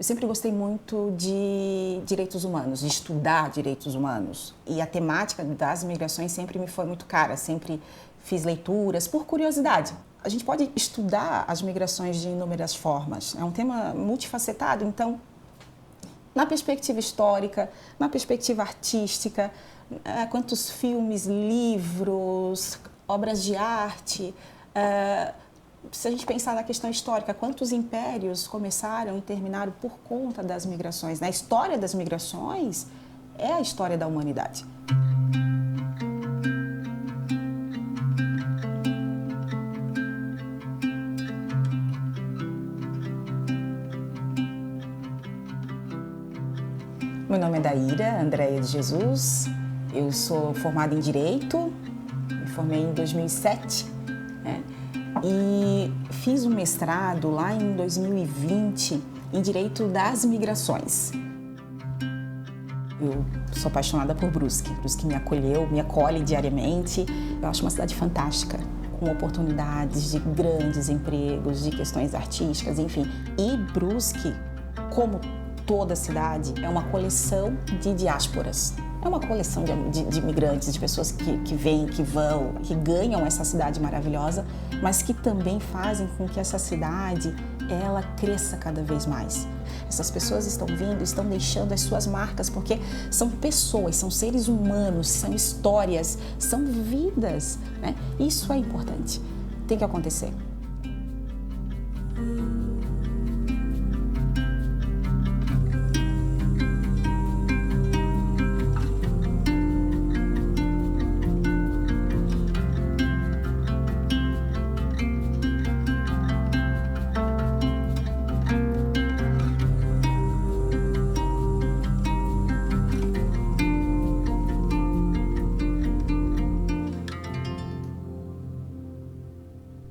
Eu sempre gostei muito de direitos humanos, de estudar direitos humanos. E a temática das migrações sempre me foi muito cara, sempre fiz leituras por curiosidade. A gente pode estudar as migrações de inúmeras formas, é um tema multifacetado, então, na perspectiva histórica, na perspectiva artística, quantos filmes, livros, obras de arte, se a gente pensar na questão histórica, quantos impérios começaram e terminaram por conta das migrações? A história das migrações é a história da humanidade. Meu nome é Daíra Andréia de Jesus, eu sou formada em Direito, me formei em 2007, né? E fiz um mestrado lá em 2020 em Direito das Migrações. Eu sou apaixonada por Brusque. Brusque me acolheu, me acolhe diariamente. Eu acho uma cidade fantástica, com oportunidades de grandes empregos, de questões artísticas, enfim. E Brusque, como toda cidade, é uma coleção de diásporas. É uma coleção de imigrantes, de pessoas que vêm, que vão, que ganham essa cidade maravilhosa, mas que também fazem com que essa cidade ela cresça cada vez mais. Essas pessoas estão vindo, estão deixando as suas marcas, porque são pessoas, são seres humanos, são histórias, são vidas, né? Isso é importante, tem que acontecer.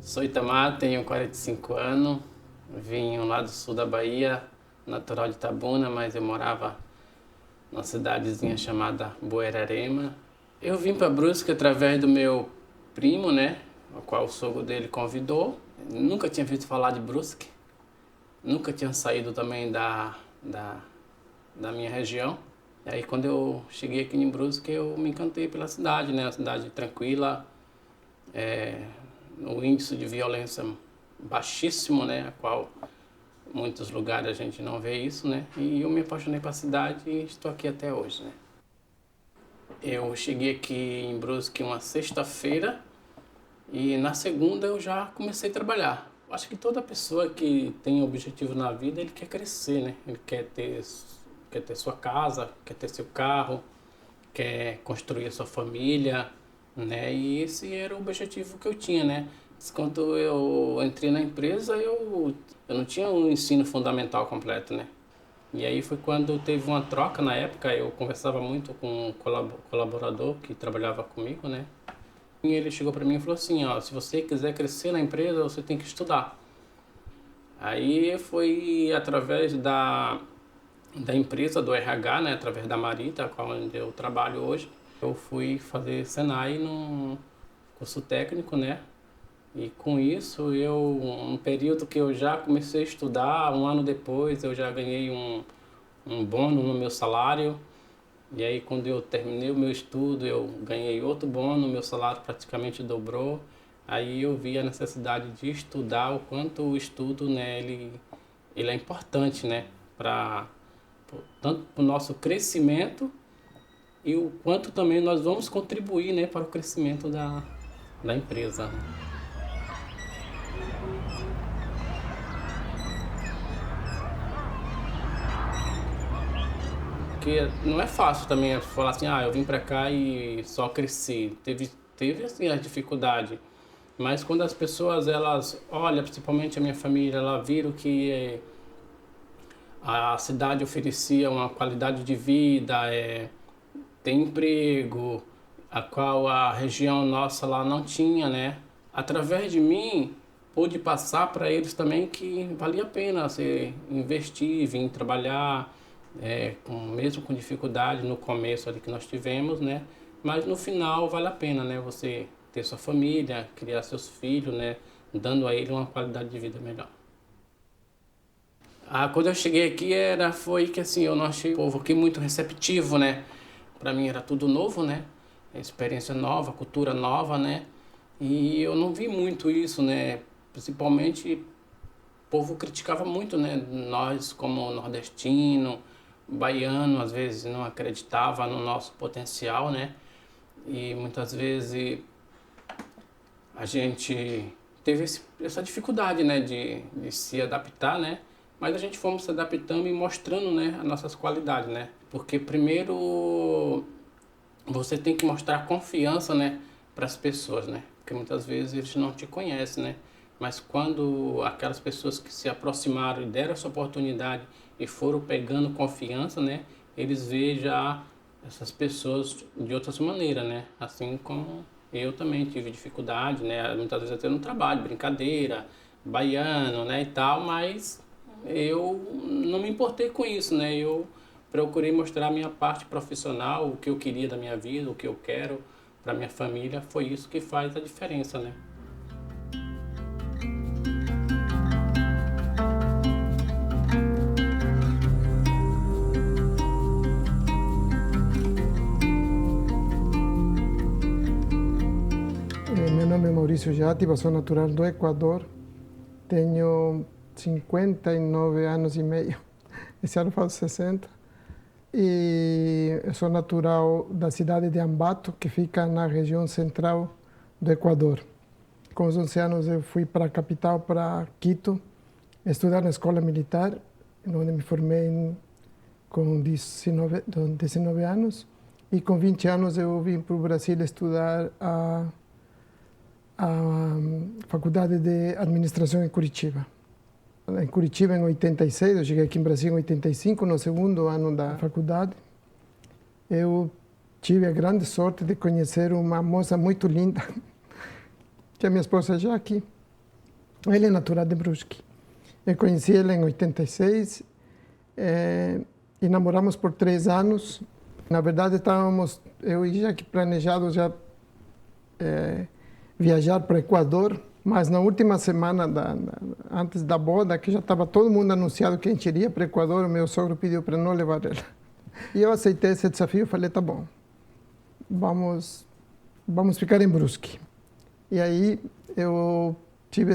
Sou Itamar, tenho 45 anos, vim lá do sul da Bahia, natural de Itabuna, mas eu morava numa cidadezinha chamada Buerarema. Eu vim para Brusque através do meu primo, né, o qual o sogro dele convidou. Nunca tinha visto falar de Brusque, nunca tinha saído também da minha região. E aí quando eu cheguei aqui em Brusque, eu me encantei pela cidade, né, uma cidade tranquila, o índice de violência baixíssimo, né, a qual em muitos lugares a gente não vê isso, né, e eu me apaixonei pela cidade e estou aqui até hoje, né. Eu cheguei aqui em Brusque uma sexta-feira e na segunda eu já comecei a trabalhar. Acho que toda pessoa que tem objetivo na vida, ele quer crescer, né, ele quer ter sua casa, quer ter seu carro, quer construir a sua família, né? E esse era o objetivo que eu tinha, né? Quando eu entrei na empresa, eu não tinha um ensino fundamental completo, né? E aí foi quando teve uma troca na época, eu conversava muito com um colaborador que trabalhava comigo, né? E ele chegou para mim e falou assim, ó, se você quiser crescer na empresa, você tem que estudar. Aí foi através da empresa, do RH, né? Através da Marita, onde eu trabalho hoje. Eu fui fazer Senai num curso técnico, né? E com isso, um período que eu já comecei a estudar, um ano depois eu já ganhei um bônus no meu salário. E aí quando eu terminei o meu estudo, eu ganhei outro bônus, meu salário praticamente dobrou. Aí eu vi a necessidade de estudar, o quanto o estudo, né, ele é importante, né? Tanto para o nosso crescimento, e o quanto também nós vamos contribuir, né, para o crescimento da empresa. Porque não é fácil também falar assim, eu vim para cá e só cresci. Teve assim a dificuldade. Mas quando as pessoas, elas olham, principalmente a minha família, ela viram que a cidade oferecia uma qualidade de vida, tem emprego, a qual a região nossa lá não tinha, né? Através de mim, pude passar para eles também que valia a pena você investir, vir trabalhar, mesmo com dificuldade no começo ali que nós tivemos, né? Mas no final vale a pena, né? Você ter sua família, criar seus filhos, né? Dando a ele uma qualidade de vida melhor. Quando eu cheguei aqui foi que assim, eu não achei o povo aqui muito receptivo, né? Para mim era tudo novo, né? Experiência nova, cultura nova, né? E eu não vi muito isso, né? Principalmente o povo criticava muito, né? Nós como nordestino, baiano, às vezes não acreditava no nosso potencial, né? E muitas vezes a gente teve essa dificuldade, né? De se adaptar, né? Mas a gente fomos se adaptando e mostrando, né, as nossas qualidades, né? Porque primeiro você tem que mostrar confiança, né, para as pessoas, né? Porque muitas vezes eles não te conhecem, né? Mas quando aquelas pessoas que se aproximaram e deram essa oportunidade e foram pegando confiança, né, eles veem já essas pessoas de outras maneiras, né? Assim como eu também tive dificuldade, né? Muitas vezes até no trabalho, brincadeira, baiano, né, e tal, mas eu não me importei com isso, né? Eu procurei mostrar a minha parte profissional, o que eu queria da minha vida, o que eu quero para minha família. Foi isso que faz a diferença, né? Meu nome é Maurício Játiva, sou natural do Equador, tenho 59 anos e meio, esse ano faço 60. E eu sou natural da cidade de Ambato, que fica na região central do Equador. Com os 11 anos eu fui para a capital, para Quito, estudar na escola militar, onde me formei com 19 anos. E com 20 anos eu vim para o Brasil estudar a Faculdade de Administração em Curitiba. Em Curitiba, em 86, eu cheguei aqui em Brasil em 85, no segundo ano da faculdade. Eu tive a grande sorte de conhecer uma moça muito linda, que é a minha esposa Jaque. Ela é natural de Brusque. Eu conheci ela em 86 e namoramos por 3 anos. Na verdade, estávamos, eu e Jaque, planejados já viajar para o Equador, mas na última semana, antes da boda, que já estava todo mundo anunciado que a gente iria para o Equador, o meu sogro pediu para não levar ela. E eu aceitei esse desafio, falei, tá bom, vamos ficar em Brusque. E aí eu tive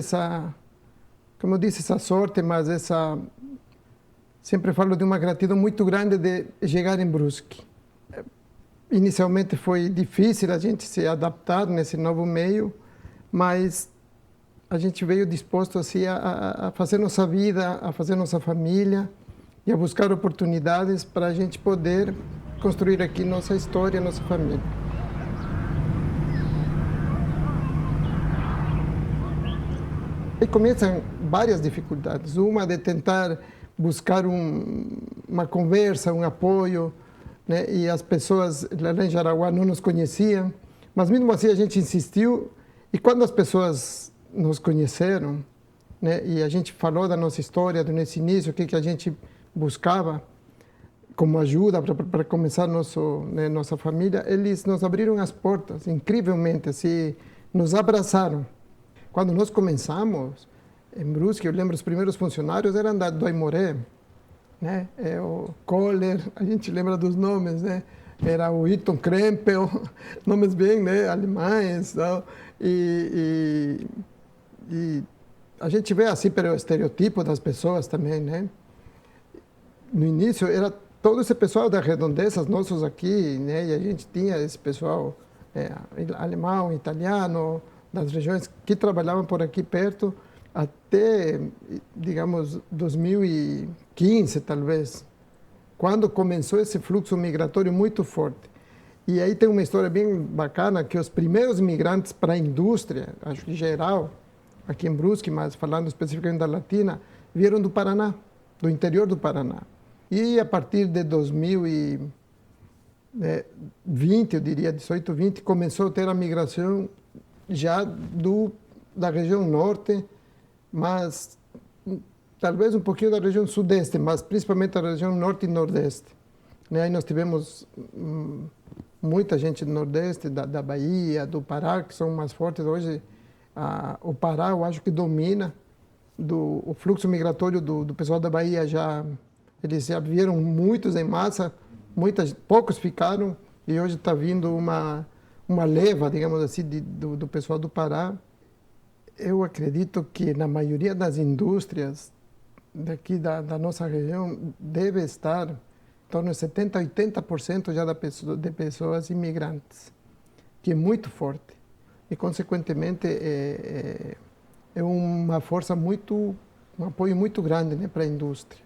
como eu disse, essa sorte, mas sempre falo de uma gratidão muito grande de chegar em Brusque. Inicialmente foi difícil a gente se adaptar nesse novo meio, mas a gente veio disposto assim, a fazer nossa vida, a fazer nossa família e a buscar oportunidades para a gente poder construir aqui nossa história, nossa família. E começam várias dificuldades. Uma de tentar buscar uma conversa, um apoio, né? E as pessoas lá em Jaraguá não nos conheciam, mas mesmo assim a gente insistiu. E quando as pessoas nos conheceram, né, e a gente falou da nossa história, do nosso início, o que a gente buscava como ajuda para começar nossa família, eles nos abriram as portas, incrivelmente, assim, nos abraçaram. Quando nós começamos em Brusque, eu lembro os primeiros funcionários eram do Aimoré, né? O Kohler, a gente lembra dos nomes, né? Era o Hilton Krempel, nomes bem, né, alemães, tal. E a gente vê assim pelo estereotipo das pessoas também, né? No início era todo esse pessoal das redondezas nossos aqui, né? E a gente tinha esse pessoal alemão, italiano, das regiões que trabalhavam por aqui perto até, digamos, 2015, talvez, quando começou esse fluxo migratório muito forte. E aí tem uma história bem bacana, que os primeiros migrantes para a indústria, acho que geral, aqui em Brusque, mas falando especificamente da Latina, vieram do Paraná, do interior do Paraná. E a partir de 2020, eu diria, 18, 20, começou a ter a migração já da região norte, mas talvez um pouquinho da região sudeste, mas principalmente da região norte e nordeste. Aí nós tivemos muita gente do nordeste, da Bahia, do Pará, que são mais fortes. Hoje, o Pará, eu acho que domina o fluxo migratório do pessoal da Bahia eles já vieram muitos em massa, poucos ficaram, e hoje está vindo uma leva, digamos assim, do pessoal do Pará. Eu acredito que na maioria das indústrias daqui da nossa região deve estar em torno de 70% a 80% já de pessoas imigrantes, que é muito forte. E, consequentemente, é uma força um apoio muito grande, né, para a indústria.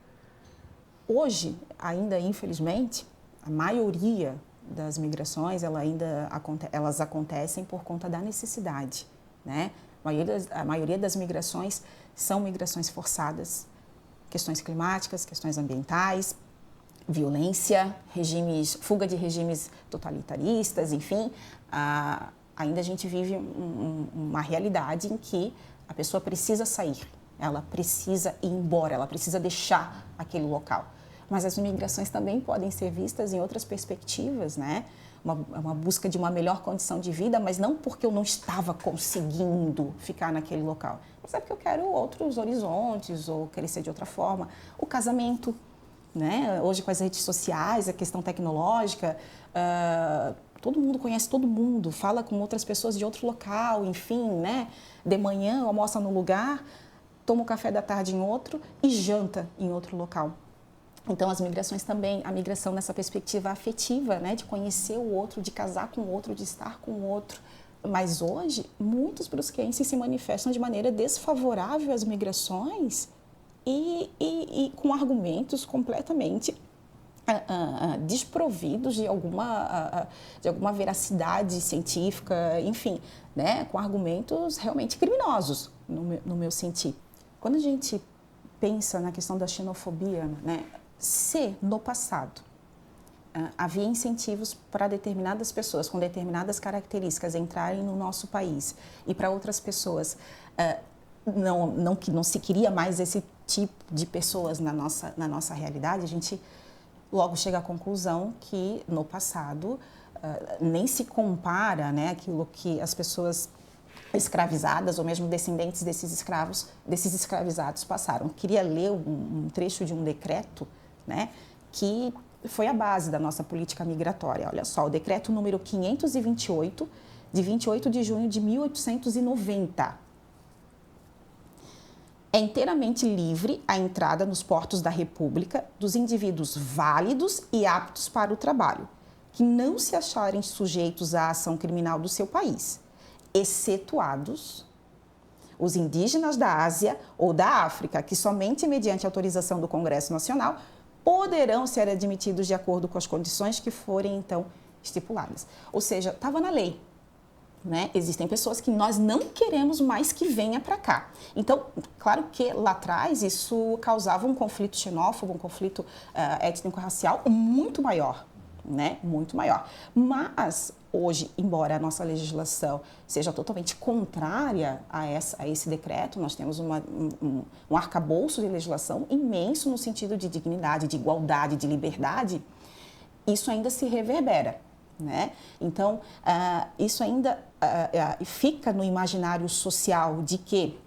Hoje, ainda infelizmente, a maioria das migrações elas acontecem por conta da necessidade, né? A maioria das migrações são migrações forçadas, questões climáticas, questões ambientais, violência, fuga de regimes totalitaristas, enfim. Ainda a gente vive uma realidade em que a pessoa precisa sair, ela precisa ir embora, ela precisa deixar aquele local. Mas as migrações também podem ser vistas em outras perspectivas, né? Uma busca de uma melhor condição de vida, mas não porque eu não estava conseguindo ficar naquele local, mas é porque eu quero outros horizontes ou crescer de outra forma. O casamento, né? Hoje com as redes sociais, a questão tecnológica, todo mundo conhece todo mundo, fala com outras pessoas de outro local, enfim, né? De manhã almoça num lugar, toma o café da tarde em outro e janta em outro local. Então, as migrações também, a migração nessa perspectiva afetiva, né, de conhecer o outro, de casar com o outro, de estar com o outro. Mas hoje, muitos brusquenses se manifestam de maneira desfavorável às migrações e com argumentos completamente desprovidos de alguma veracidade científica, enfim, né, com argumentos realmente criminosos, no meu sentir. Quando a gente pensa na questão da xenofobia, né, se no passado havia incentivos para determinadas pessoas com determinadas características entrarem no nosso país e para outras pessoas que não se queria mais esse tipo de pessoas na nossa realidade, a gente logo chega à conclusão que no passado nem se compara, né, aquilo que as pessoas escravizadas ou mesmo descendentes desses escravizados passaram. Eu queria ler um trecho de um decreto, né, que foi a base da nossa política migratória. Olha só, o decreto número 528, de 28 de junho de 1890. É inteiramente livre a entrada nos portos da República dos indivíduos válidos e aptos para o trabalho, que não se acharem sujeitos à ação criminal do seu país, excetuados os indígenas da Ásia ou da África, que somente mediante autorização do Congresso Nacional poderão ser admitidos de acordo com as condições que forem, então, estipuladas. Ou seja, estava na lei, né? Existem pessoas que nós não queremos mais que venha para cá. Então, claro que lá atrás isso causava um conflito xenófobo, um conflito étnico-racial muito maior, né? Muito maior. Mas hoje, embora a nossa legislação seja totalmente contrária a esse decreto, nós temos um arcabouço de legislação imenso no sentido de dignidade, de igualdade, de liberdade, isso ainda se reverbera, né? Então, isso ainda fica no imaginário social de que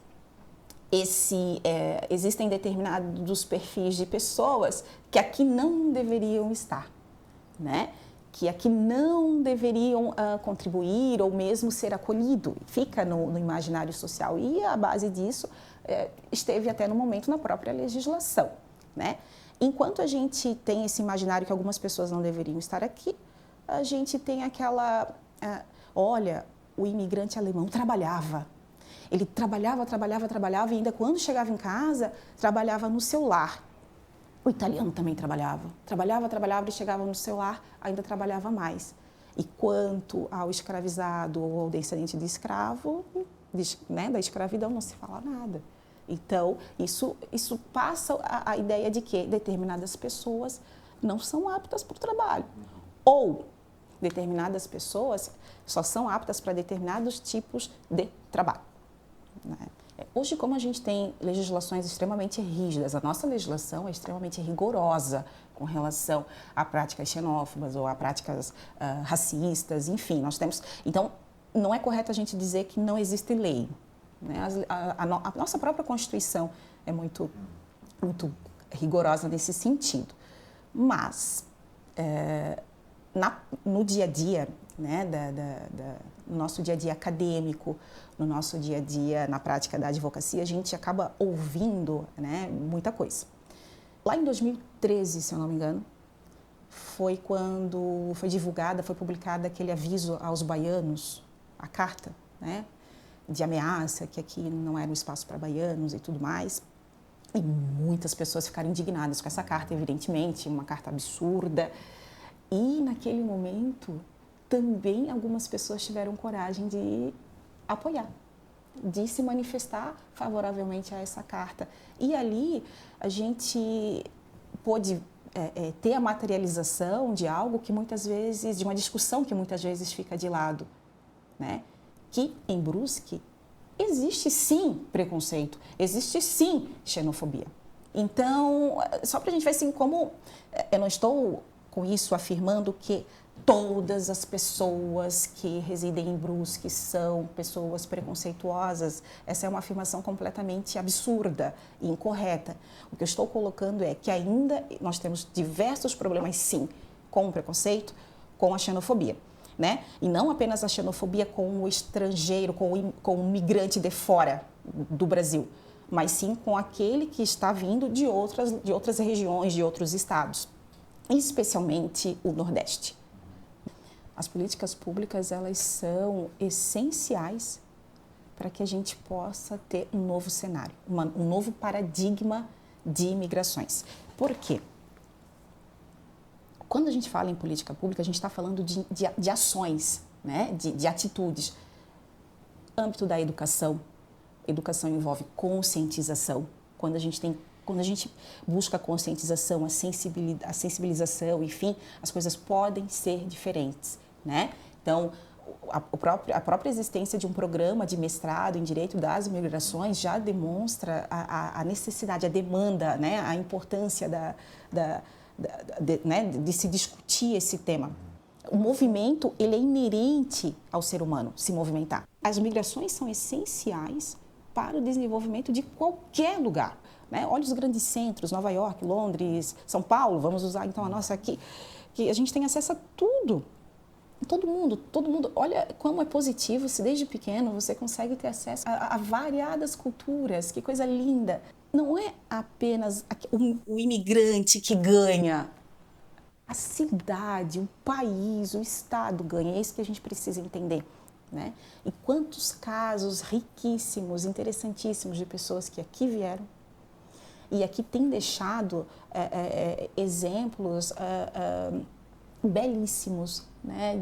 existem determinados perfis de pessoas que aqui não deveriam estar, né? Que aqui não deveriam contribuir ou mesmo ser acolhido, fica no imaginário social. E a base disso esteve até no momento na própria legislação, né? Enquanto a gente tem esse imaginário que algumas pessoas não deveriam estar aqui, a gente tem aquela... olha, o imigrante alemão trabalhava. Ele trabalhava e ainda quando chegava em casa, trabalhava no seu lar. O italiano também trabalhava e chegava no seu lar, ainda trabalhava mais. E quanto ao escravizado ou ao descendente de escravo, né, da escravidão não se fala nada. Então, isso passa a ideia de que determinadas pessoas não são aptas para o trabalho. Ou determinadas pessoas só são aptas para determinados tipos de trabalho, né? Hoje, como a gente tem legislações extremamente rígidas, a nossa legislação é extremamente rigorosa com relação a práticas xenófobas ou a práticas racistas, enfim, nós temos... Então, não é correto a gente dizer que não existe lei, né? A nossa própria Constituição é muito rigorosa nesse sentido. Mas, no dia a dia, né, no nosso dia a dia acadêmico, no nosso dia a dia na prática da advocacia, a gente acaba ouvindo, né, muita coisa. Lá em 2013, se eu não me engano, foi quando foi publicada aquele aviso aos baianos, a carta, né, de ameaça, que aqui não era um espaço para baianos e tudo mais. E muitas pessoas ficaram indignadas com essa carta, evidentemente, uma carta absurda. E naquele momento, também algumas pessoas tiveram coragem de apoiar, de se manifestar favoravelmente a essa carta. E ali a gente pôde ter a materialização de algo que muitas vezes, de uma discussão que muitas vezes fica de lado, né? Que em Brusque existe sim preconceito, existe sim xenofobia. Então, só para a gente ver assim como eu não estou com isso afirmando que todas as pessoas que residem em Brusque são pessoas preconceituosas. Essa é uma afirmação completamente absurda e incorreta. O que eu estou colocando é que ainda nós temos diversos problemas, sim, com o preconceito, com a xenofobia, né? E não apenas a xenofobia com o estrangeiro, com o migrante de fora do Brasil, mas sim com aquele que está vindo de outras regiões, de outros estados, especialmente o Nordeste. As políticas públicas, elas são essenciais para que a gente possa ter um novo cenário, um novo paradigma de imigrações. Por quê? Quando a gente fala em política pública, a gente está falando de ações, né? de atitudes. Âmbito da educação. Educação envolve conscientização. Quando a gente busca a conscientização, a sensibilização, enfim, as coisas podem ser diferentes, né? Então, a própria existência de um programa de mestrado em Direito das Imigrações já demonstra a necessidade, a demanda, né? A importância de se discutir esse tema. O movimento, ele é inerente ao ser humano se movimentar. As migrações são essenciais para o desenvolvimento de qualquer lugar, né? Olha os grandes centros, Nova York, Londres, São Paulo, vamos usar então a nossa aqui, que a gente tem acesso a tudo. Todo mundo, olha como é positivo se desde pequeno você consegue ter acesso a variadas culturas, que coisa linda. Não é apenas o imigrante que ganha, a cidade, o país, o estado ganha, é isso que a gente precisa entender, né? E quantos casos riquíssimos, interessantíssimos de pessoas que aqui vieram e aqui têm deixado exemplos belíssimos, né,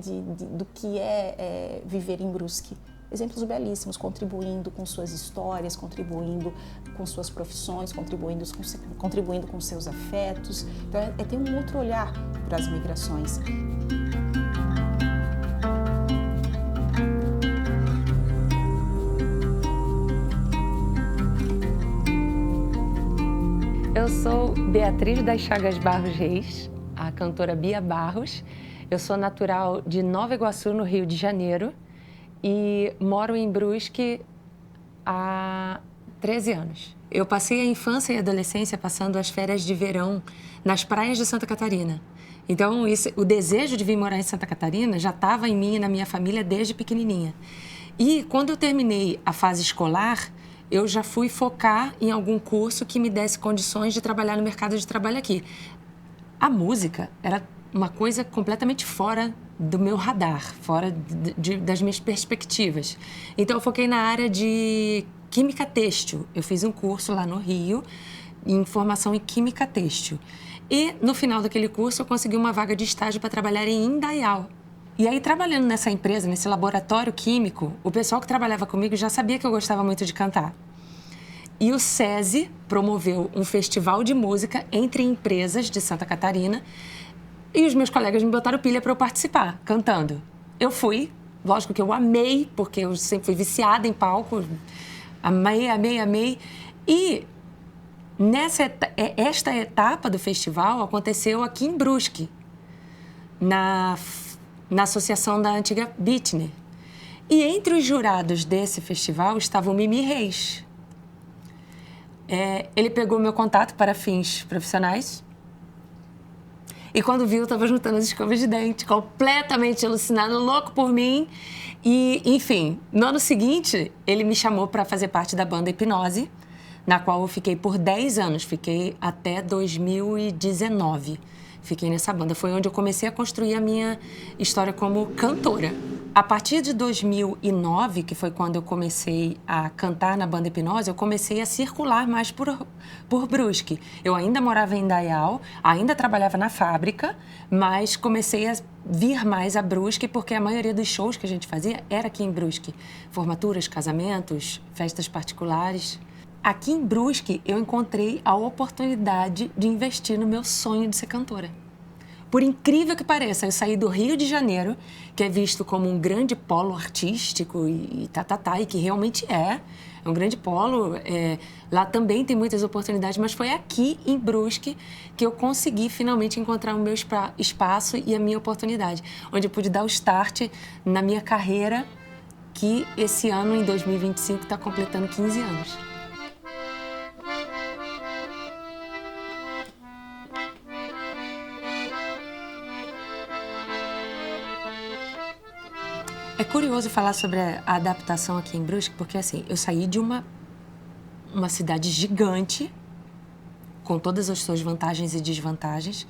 do que é viver em Brusque. Exemplos belíssimos, contribuindo com suas histórias, contribuindo com suas profissões, contribuindo com seus afetos. Então, é ter um outro olhar para as migrações. Eu sou Beatriz das Chagas Barros Reis, a cantora Bia Barros. Eu sou natural de Nova Iguaçu, no Rio de Janeiro, e moro em Brusque há 13 anos. Eu passei a infância e a adolescência passando as férias de verão nas praias de Santa Catarina. Então, o desejo de vir morar em Santa Catarina já estava em mim e na minha família desde pequenininha. E quando eu terminei a fase escolar, eu já fui focar em algum curso que me desse condições de trabalhar no mercado de trabalho aqui. A música era uma coisa completamente fora do meu radar, fora das minhas perspectivas. Então, eu foquei na área de química têxtil. Eu fiz um curso lá no Rio, em formação em química têxtil. E, no final daquele curso, eu consegui uma vaga de estágio para trabalhar em Indaial. E aí, trabalhando nessa empresa, nesse laboratório químico, o pessoal que trabalhava comigo já sabia que eu gostava muito de cantar. E o SESI promoveu um festival de música entre empresas de Santa Catarina e os meus colegas me botaram pilha para eu participar, cantando. Eu fui, lógico que eu amei, porque eu sempre fui viciada em palco, amei. E esta etapa do festival aconteceu aqui em Brusque, na associação da antiga Bitner. E entre os jurados desse festival estava o Mimi Reis. Ele pegou meu contato para fins profissionais e quando viu, eu estava juntando as escovas de dente, completamente alucinado, louco por mim. E, enfim, no ano seguinte, ele me chamou para fazer parte da banda Hipnose, na qual eu fiquei por 10 anos, fiquei até 2019. Fiquei nessa banda. Foi onde eu comecei a construir a minha história como cantora. A partir de 2009, que foi quando eu comecei a cantar na banda Hipnose, eu comecei a circular mais por Brusque. Eu ainda morava em Indaial, ainda trabalhava na fábrica, mas comecei a vir mais a Brusque porque a maioria dos shows que a gente fazia era aqui em Brusque. Formaturas, casamentos, festas particulares. Aqui em Brusque, eu encontrei a oportunidade de investir no meu sonho de ser cantora. Por incrível que pareça, eu saí do Rio de Janeiro, que é visto como um grande polo artístico e que realmente é um grande polo. Lá também tem muitas oportunidades, mas foi aqui em Brusque que eu consegui finalmente encontrar o meu espaço e a minha oportunidade, onde eu pude dar o start na minha carreira, que esse ano, em 2025, está completando 15 anos. É curioso falar sobre a adaptação aqui em Brusque, porque assim, eu saí de uma cidade gigante, com todas as suas vantagens e desvantagens,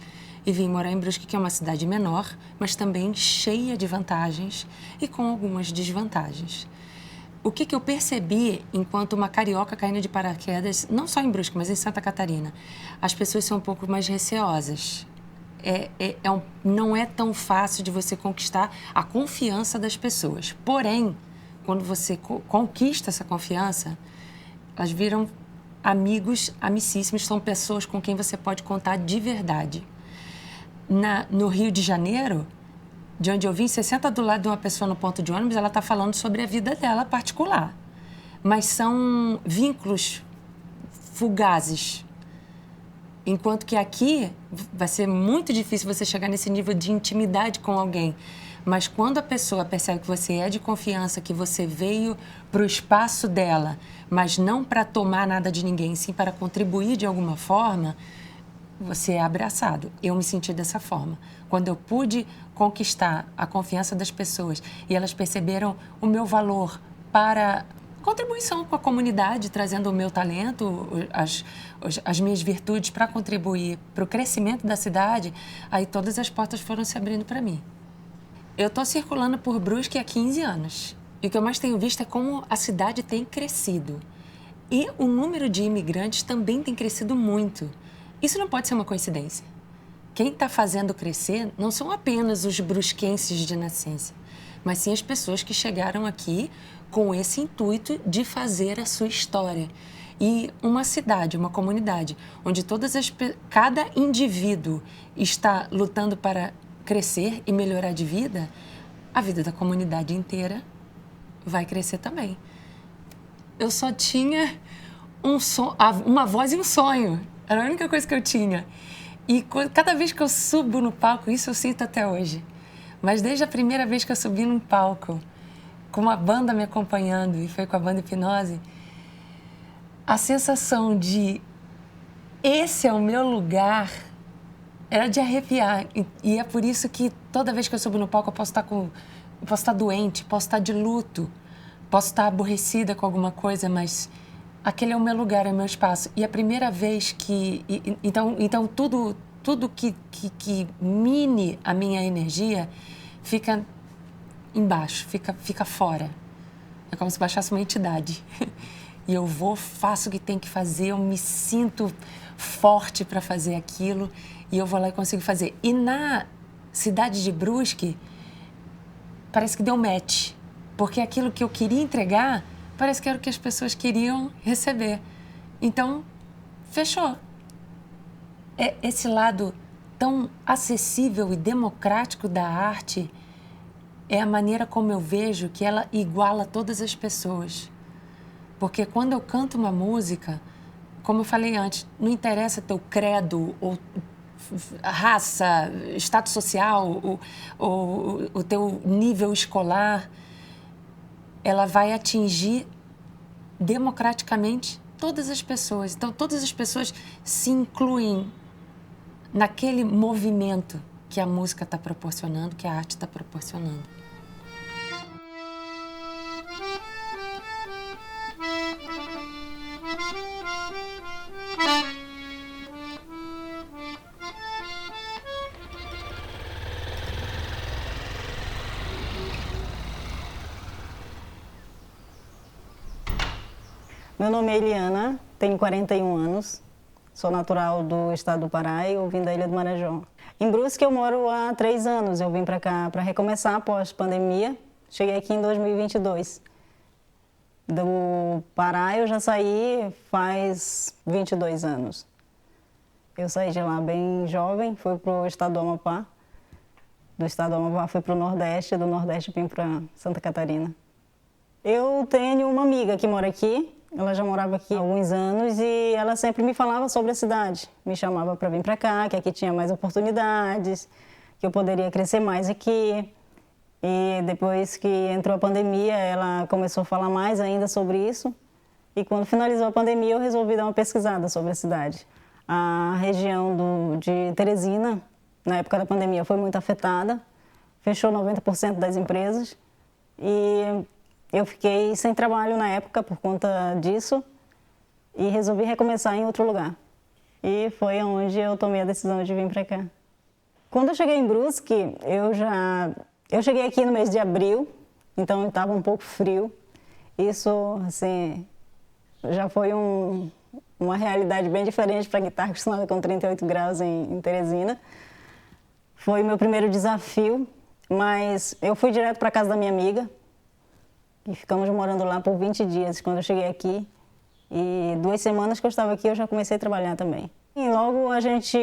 e vim morar em Brusque, que é uma cidade menor, mas também cheia de vantagens e com algumas desvantagens. O que eu percebi enquanto uma carioca caindo de paraquedas, não só em Brusque, mas em Santa Catarina, as pessoas são um pouco mais receosas. Não é tão fácil de você conquistar a confiança das pessoas. Porém, quando você conquista essa confiança, elas viram amigos amicíssimos, são pessoas com quem você pode contar de verdade. No Rio de Janeiro, de onde eu vim, você senta do lado de uma pessoa no ponto de ônibus, ela está falando sobre a vida dela particular. Mas são vínculos fugazes. Enquanto que aqui vai ser muito difícil você chegar nesse nível de intimidade com alguém. Mas quando a pessoa percebe que você é de confiança, que você veio para o espaço dela, mas não para tomar nada de ninguém, sim para contribuir de alguma forma, você é abraçado. Eu me senti dessa forma. Quando eu pude conquistar a confiança das pessoas e elas perceberam o meu valor para contribuição com a comunidade, trazendo o meu talento, as minhas virtudes para contribuir para o crescimento da cidade, aí todas as portas foram se abrindo para mim. Eu estou circulando por Brusque há 15 anos. E o que eu mais tenho visto é como a cidade tem crescido. E o número de imigrantes também tem crescido muito. Isso não pode ser uma coincidência. Quem está fazendo crescer não são apenas os brusquenses de nascença, mas sim as pessoas que chegaram aqui com esse intuito de fazer a sua história. E uma cidade, uma comunidade, onde cada indivíduo está lutando para crescer e melhorar de vida, a vida da comunidade inteira vai crescer também. Eu só tinha uma voz e um sonho. Era a única coisa que eu tinha. E cada vez que eu subo no palco, isso eu sinto até hoje. Mas desde a primeira vez que eu subi num palco, com uma banda me acompanhando, e foi com a banda Hipnose, a sensação de esse é o meu lugar era de arrepiar. E é por isso que toda vez que eu subo no palco eu posso estar doente, posso estar de luto, posso estar aborrecida com alguma coisa, mas aquele é o meu lugar, é o meu espaço. E a primeira vez que... Então tudo que mine a minha energia fica embaixo, fica fora. É como se baixasse uma entidade. E eu faço o que tem que fazer, eu me sinto forte para fazer aquilo e eu vou lá e consigo fazer. E na cidade de Brusque, parece que deu match, porque aquilo que eu queria entregar parece que era o que as pessoas queriam receber. Então, fechou. Esse lado tão acessível e democrático da arte é a maneira como eu vejo que ela iguala todas as pessoas. Porque quando eu canto uma música, como eu falei antes, não interessa teu credo, ou raça, status social, ou o teu nível escolar. ela vai atingir democraticamente todas as pessoas. Então, todas as pessoas se incluem naquele movimento que a música está proporcionando, que a arte está proporcionando. Meu nome é Eliana, tenho 41 anos, sou natural do estado do Pará e eu vim da Ilha do Marajó. Em Brusque eu moro há 3 anos, eu vim para cá para recomeçar após pandemia, cheguei aqui em 2022. Do Pará eu já saí faz 22 anos. Eu saí de lá bem jovem, fui para o estado do Amapá, do estado do Amapá fui para o Nordeste, do Nordeste vim para Santa Catarina. Eu tenho uma amiga que mora aqui. Ela já morava aqui há alguns anos e ela sempre me falava sobre a cidade. Me chamava para vir para cá, que aqui tinha mais oportunidades, que eu poderia crescer mais aqui. E depois que entrou a pandemia, ela começou a falar mais ainda sobre isso. E quando finalizou a pandemia, eu resolvi dar uma pesquisada sobre a cidade. A região de Teresina, na época da pandemia, foi muito afetada. Fechou 90% das empresas. E eu fiquei sem trabalho na época por conta disso e resolvi recomeçar em outro lugar. E foi onde eu tomei a decisão de vir para cá. Quando eu cheguei em Brusque, eu cheguei aqui no mês de abril, então estava um pouco frio. Isso, assim, já foi uma realidade bem diferente para quem está acostumada com 38 graus em Teresina. Foi meu primeiro desafio, mas eu fui direto para a casa da minha amiga. E ficamos morando lá por 20 dias quando eu cheguei aqui. E 2 semanas que eu estava aqui, eu já comecei a trabalhar também. E logo a gente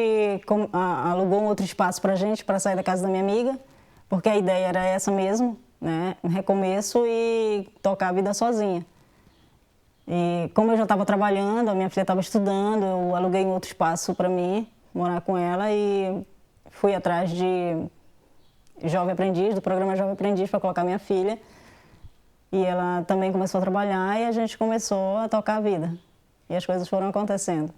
alugou um outro espaço para a gente, para sair da casa da minha amiga, porque a ideia era essa mesmo, né? Um recomeço e tocar a vida sozinha. E como eu já estava trabalhando, a minha filha estava estudando, eu aluguei um outro espaço para mim, morar com ela e fui atrás de Jovem Aprendiz, do programa Jovem Aprendiz, para colocar minha filha. E ela também começou a trabalhar e a gente começou a tocar a vida. E as coisas foram acontecendo.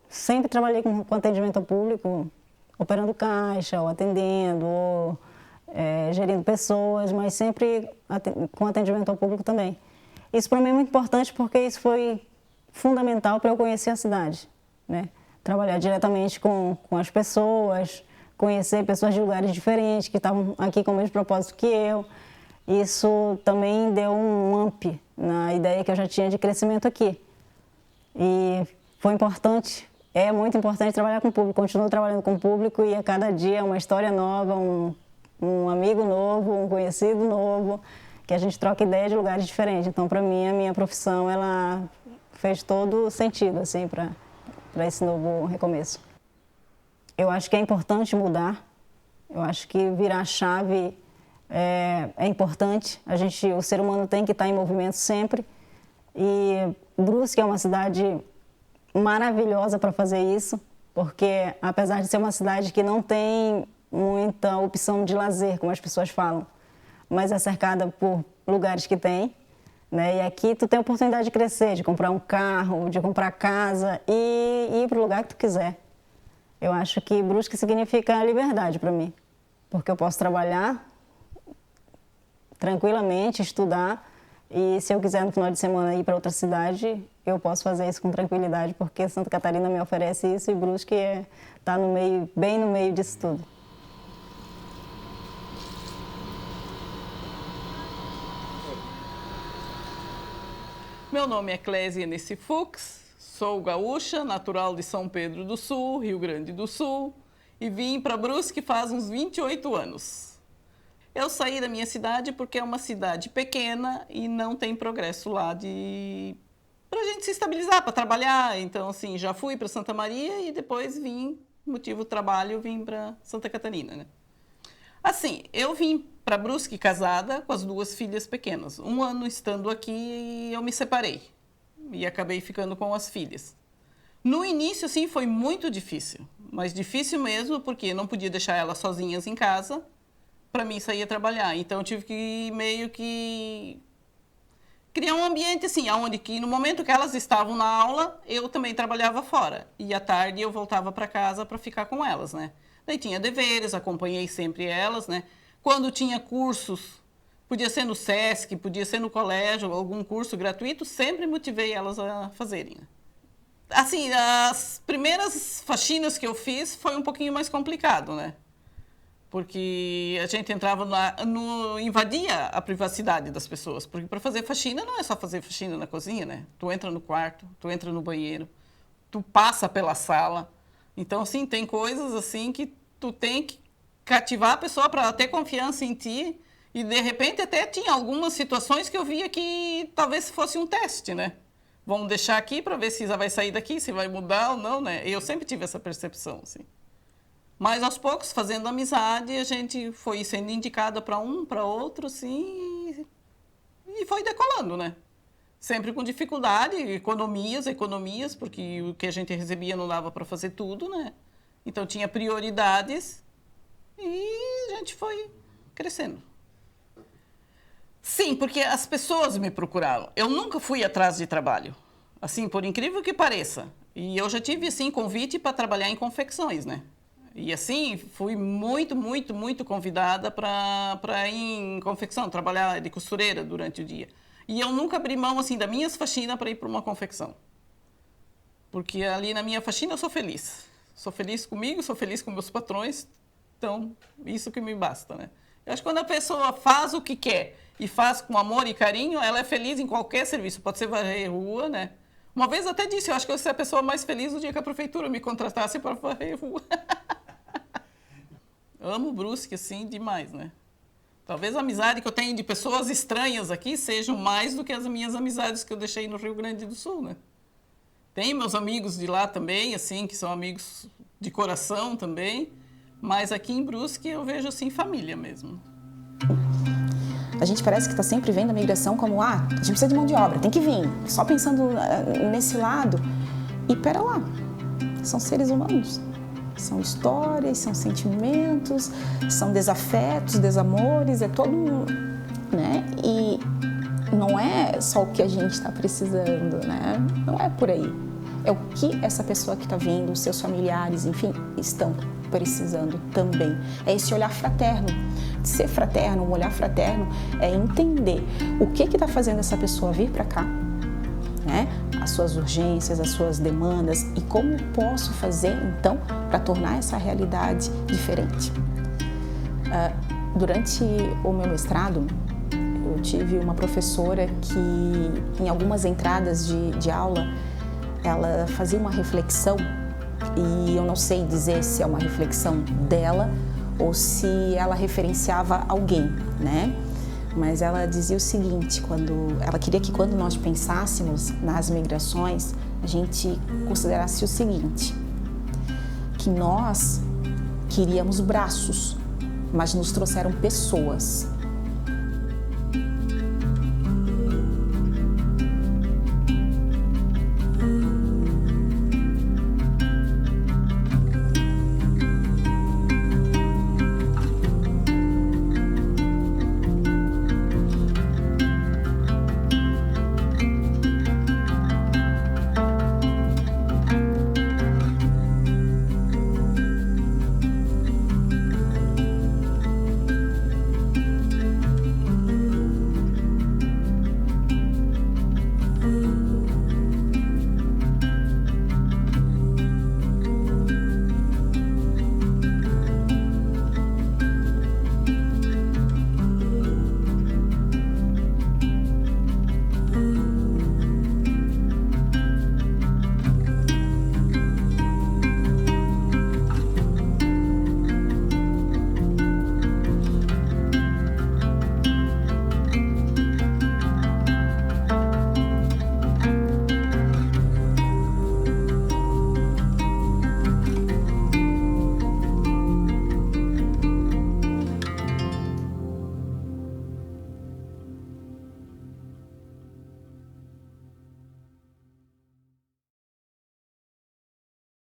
Sempre trabalhei com atendimento ao público, operando caixa, ou atendendo, ou gerindo pessoas, mas sempre com atendimento ao público também. Isso para mim é muito importante porque isso foi fundamental para eu conhecer a cidade, né? Trabalhar diretamente com as pessoas, conhecer pessoas de lugares diferentes que estavam aqui com o mesmo propósito que eu. Isso também deu um up na ideia que eu já tinha de crescimento aqui. E foi importante, é muito importante trabalhar com o público. Continuo trabalhando com o público e a cada dia é uma história nova, um amigo novo, um conhecido novo, que a gente troca ideia de lugares diferentes. Então, para mim, a minha profissão, ela fez todo sentido, assim, para esse novo recomeço. Eu acho que é importante mudar, eu acho que virar a chave é importante. O ser humano tem que estar em movimento sempre. E Brusque é uma cidade maravilhosa para fazer isso, porque apesar de ser uma cidade que não tem muita opção de lazer, como as pessoas falam, mas é cercada por lugares que tem, né? E aqui tu tem a oportunidade de crescer, de comprar um carro, de comprar casa e ir para o lugar que tu quiser. Eu acho que Brusque significa liberdade para mim, porque eu posso trabalhar tranquilamente, estudar, e se eu quiser no final de semana ir para outra cidade, eu posso fazer isso com tranquilidade, porque Santa Catarina me oferece isso e Brusque está bem no meio disso tudo. Meu nome é Clésia Nessi Fux, sou gaúcha, natural de São Pedro do Sul, Rio Grande do Sul, e vim para Brusque faz uns 28 anos. Eu saí da minha cidade porque é uma cidade pequena e não tem progresso lá para a gente se estabilizar, para trabalhar. Então, assim, já fui para Santa Maria e depois motivo do trabalho, vim para Santa Catarina, né? Assim, eu vim para Brusque casada com as 2 filhas pequenas. 1 ano estando aqui, eu me separei e acabei ficando com as filhas. No início, assim, foi muito difícil, mas difícil mesmo porque não podia deixar elas sozinhas em casa para mim sair a trabalhar. Então, eu tive que meio que criar um ambiente assim, onde que no momento que elas estavam na aula, eu também trabalhava fora. E à tarde eu voltava para casa para ficar com elas, né? Daí tinha deveres, acompanhei sempre elas, né? Quando tinha cursos, podia ser no SESC, podia ser no colégio, algum curso gratuito, sempre motivei elas a fazerem. Assim, as primeiras faxinas que eu fiz foi um pouquinho mais complicado, né? Porque a gente entrava invadia a privacidade das pessoas. Porque para fazer faxina não é só fazer faxina na cozinha, né? Tu entra no quarto, tu entra no banheiro, tu passa pela sala. Então, assim, tem coisas assim que tu tem que cativar a pessoa para ela ter confiança em ti. E, de repente, até tinha algumas situações que eu via que talvez fosse um teste, né? Vamos deixar aqui para ver se já vai sair daqui, se vai mudar ou não, né? Eu sempre tive essa percepção, assim. Mas, aos poucos, fazendo amizade, a gente foi sendo indicada para um, para outro, assim, e foi decolando, né? Sempre com dificuldade, economias, porque o que a gente recebia não dava para fazer tudo, né? Então, tinha prioridades e a gente foi crescendo. Sim, porque as pessoas me procuravam. Eu nunca fui atrás de trabalho, assim, por incrível que pareça. E eu já tive, assim, convite para trabalhar em confecções, né? E assim, fui muito convidada para ir em confecção, trabalhar de costureira durante o dia. E eu nunca abri mão, assim, das minhas faxinas para ir para uma confecção. Porque ali na minha faxina eu sou feliz. Sou feliz comigo, sou feliz com meus patrões. Então, isso que me basta, né? Eu acho que quando a pessoa faz o que quer e faz com amor e carinho, ela é feliz em qualquer serviço. Pode ser varrer rua, né? Uma vez até disse, eu acho que eu seria a pessoa mais feliz no dia que a prefeitura me contratasse para varrer rua. Amo Brusque, assim, demais, né? Talvez a amizade que eu tenho de pessoas estranhas aqui sejam mais do que as minhas amizades que eu deixei no Rio Grande do Sul, né? Tem meus amigos de lá também, assim, que são amigos de coração também, mas aqui em Brusque eu vejo, assim, família mesmo. A gente parece que está sempre vendo a migração como, a gente precisa de mão de obra, tem que vir, só pensando nesse lado. E pera lá, são seres humanos. São histórias, são sentimentos, são desafetos, desamores, é todo, né? E não é só o que a gente está precisando, né? Não é por aí. É o que essa pessoa que está vindo, os seus familiares, enfim, estão precisando também. É esse olhar fraterno. Ser fraterno, um olhar fraterno, é entender o que está fazendo essa pessoa vir para cá, né? As suas urgências, as suas demandas e como eu posso fazer, então, para tornar essa realidade diferente. Durante o meu mestrado, eu tive uma professora que, em algumas entradas de aula, ela fazia uma reflexão e eu não sei dizer se é uma reflexão dela ou se ela referenciava alguém, né? Mas ela dizia o seguinte, ela queria que quando nós pensássemos nas migrações, a gente considerasse o seguinte, que nós queríamos braços, mas nos trouxeram pessoas.